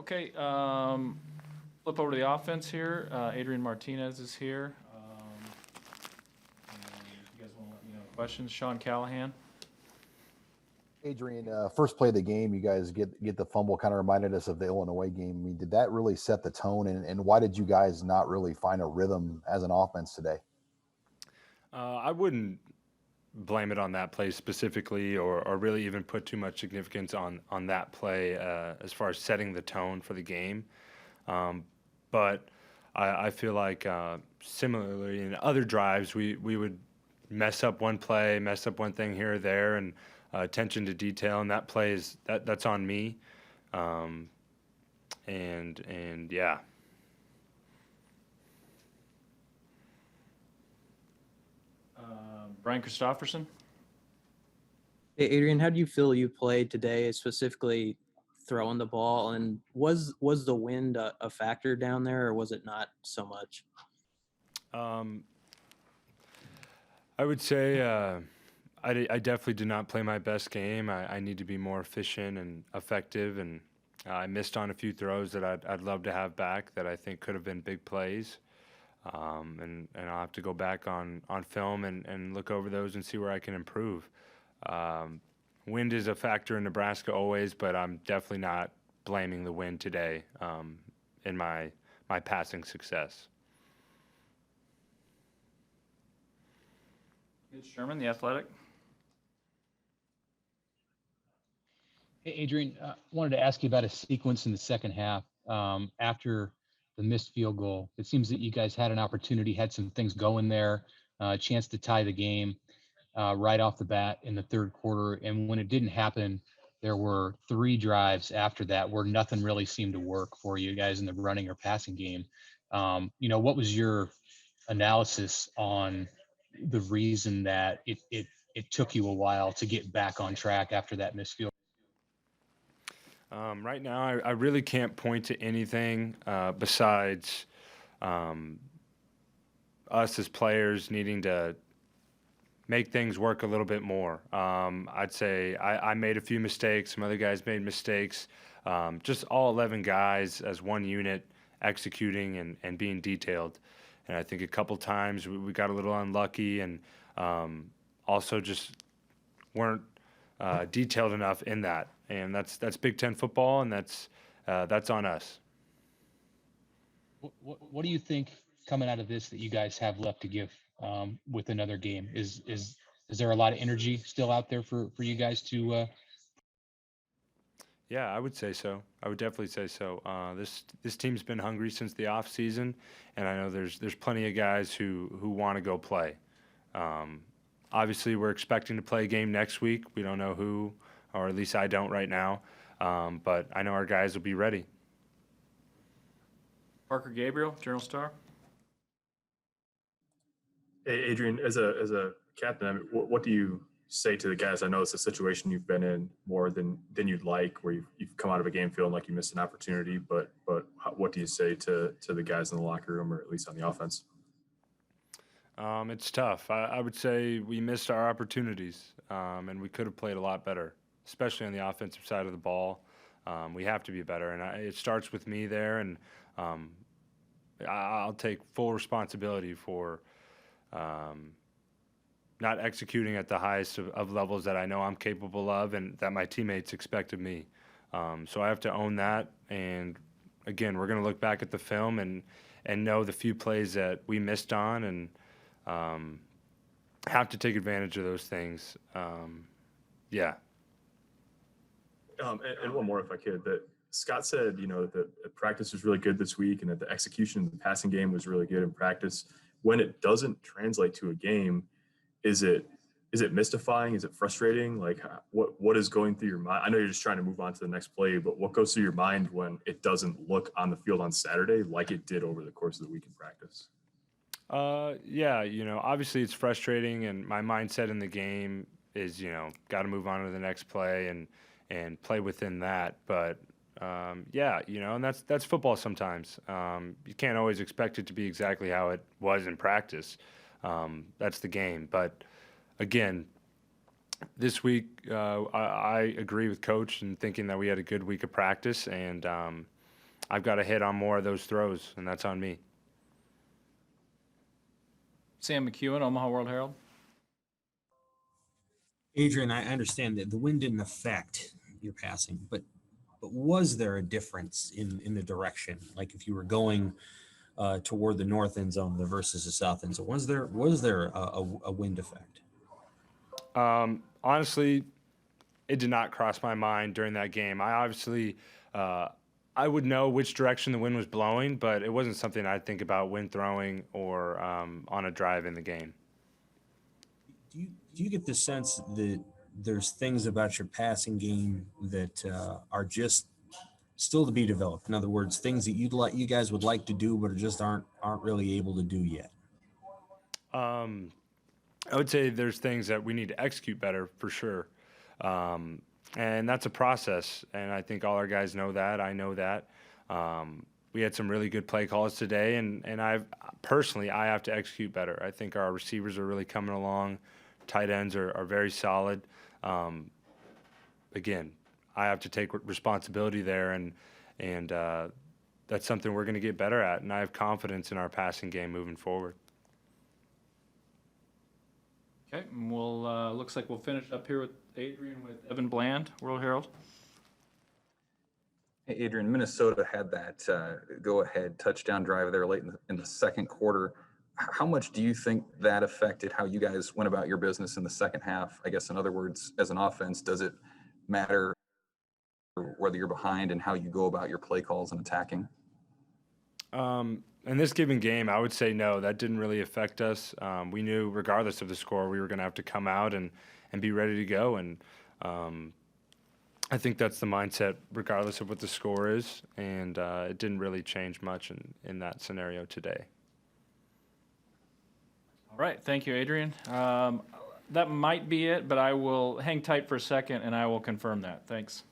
Okay, flip over to the offense here. Adrian Martinez is here. And you guys want to let me know questions? Sean Callahan. Adrian, first play of the game, you guys get the fumble. Kind of reminded us of the Illinois game. I mean, did that really set the tone? And why did you guys not really find a rhythm as an offense today? I wouldn't blame it on that play specifically, or really even put too much significance on that play as far as setting the tone for the game. But I feel like similarly in other drives, we would mess up one play, mess up one thing here or there, and attention to detail. And that play that's on me. Um, and yeah. Brian Christopherson. Hey, Adrian, how do you feel you played today, specifically throwing the ball? And was the wind a factor down there, or was it not so much? Um, I would say I definitely did not play my best game. I need to be more efficient and effective, and I missed on a few throws that I'd love to have back that I think could have been big plays. And I'll have to go back on film and look over those and see where I can improve. Um, Wind is a factor in Nebraska always, but I'm definitely not blaming the wind today in my passing success. Mitch Sherman, the Athletic. Hey, Adrian, wanted to ask you about a sequence in the second half after the missed field goal. It seems that you guys had an opportunity, had some things going there, a chance to tie the game right off the bat in the third quarter. And when it didn't happen, there were 3 drives after that where nothing really seemed to work for you guys in the running or passing game. What was your analysis on the reason that it took you a while to get back on track after that missed field? Right now, I really can't point to anything besides us as players needing to make things work a little bit more. I'd say I made a few mistakes. Some other guys made mistakes. Just all 11 guys as one unit executing and being detailed. And I think a couple times we got a little unlucky and also just weren't detailed enough in that. And that's Big Ten football, and that's on us. What do you think coming out of this that you guys have left to give with another game? Is there a lot of energy still out there for you guys to? Yeah, I would say so. I would definitely say so. This team's been hungry since the off season, and I know there's plenty of guys who want to go play. Obviously, we're expecting to play a game next week. We don't know who, or at least I don't right now. But I know our guys will be ready. Parker Gabriel, Journal Star. Hey, Adrian, as a captain, I mean, what do you say to the guys? I know it's a situation you've been in more than you'd like, where you've come out of a game feeling like you missed an opportunity. But what do you say to the guys in the locker room, or at least on the offense? It's tough. I would say we missed our opportunities, and we could have played a lot better, especially on the offensive side of the ball. We have to be better, and it starts with me there, and I'll take full responsibility for not executing at the highest of levels that I know I'm capable of and that my teammates expect of me. So I have to own that, and again, we're going to look back at the film and know the few plays that we missed on and have to take advantage of those things. Yeah. And one more, if I could. That Scott said, that the practice was really good this week, and that the execution of the passing game was really good in practice. When it doesn't translate to a game, is it mystifying? Is it frustrating? Like, what is going through your mind? I know you're just trying to move on to the next play, but what goes through your mind when it doesn't look on the field on Saturday like it did over the course of the week in practice? Yeah, obviously it's frustrating, and my mindset in the game is, got to move on to the next play and play within that. But yeah, and that's football sometimes. You can't always expect it to be exactly how it was in practice. That's the game. But again, this week, I agree with Coach in thinking that we had a good week of practice, and I've got to hit on more of those throws, and that's on me. Sam McEwen, Omaha World-Herald. Adrian, I understand that the wind didn't affect your passing, but was there a difference in the direction? Like if you were going toward the north end zone versus the south end zone, was there a wind effect? Honestly, it did not cross my mind during that game. I obviously, I would know which direction the wind was blowing, but it wasn't something I'd think about wind throwing or on a drive in the game. Do you get the sense that there's things about your passing game that are just still to be developed? In other words, things that you guys would like to do, but just aren't really able to do yet. I would say there's things that we need to execute better for sure. And that's a process. And I think all our guys know that. I know that. We had some really good play calls today, and I have to execute better. I think our receivers are really coming along. Tight ends are very solid. Again, I have to take responsibility there, and that's something we're going to get better at. And I have confidence in our passing game moving forward. Okay, and we'll looks like we'll finish up here with Adrian with Evan Bland, World-Herald. Hey, Adrian, Minnesota had that go-ahead touchdown drive there late in the second quarter. How much do you think that affected how you guys went about your business in the second half? I guess, in other words, as an offense, does it matter whether you're behind and how you go about your play calls and attacking? In this given game, I would say no, that didn't really affect us. We knew regardless of the score, we were going to have to come out and be ready to go. And I think that's the mindset regardless of what the score is. And it didn't really change much in that scenario today. All right, thank you, Adrian. That might be it, but I will hang tight for a second and I will confirm that. Thanks.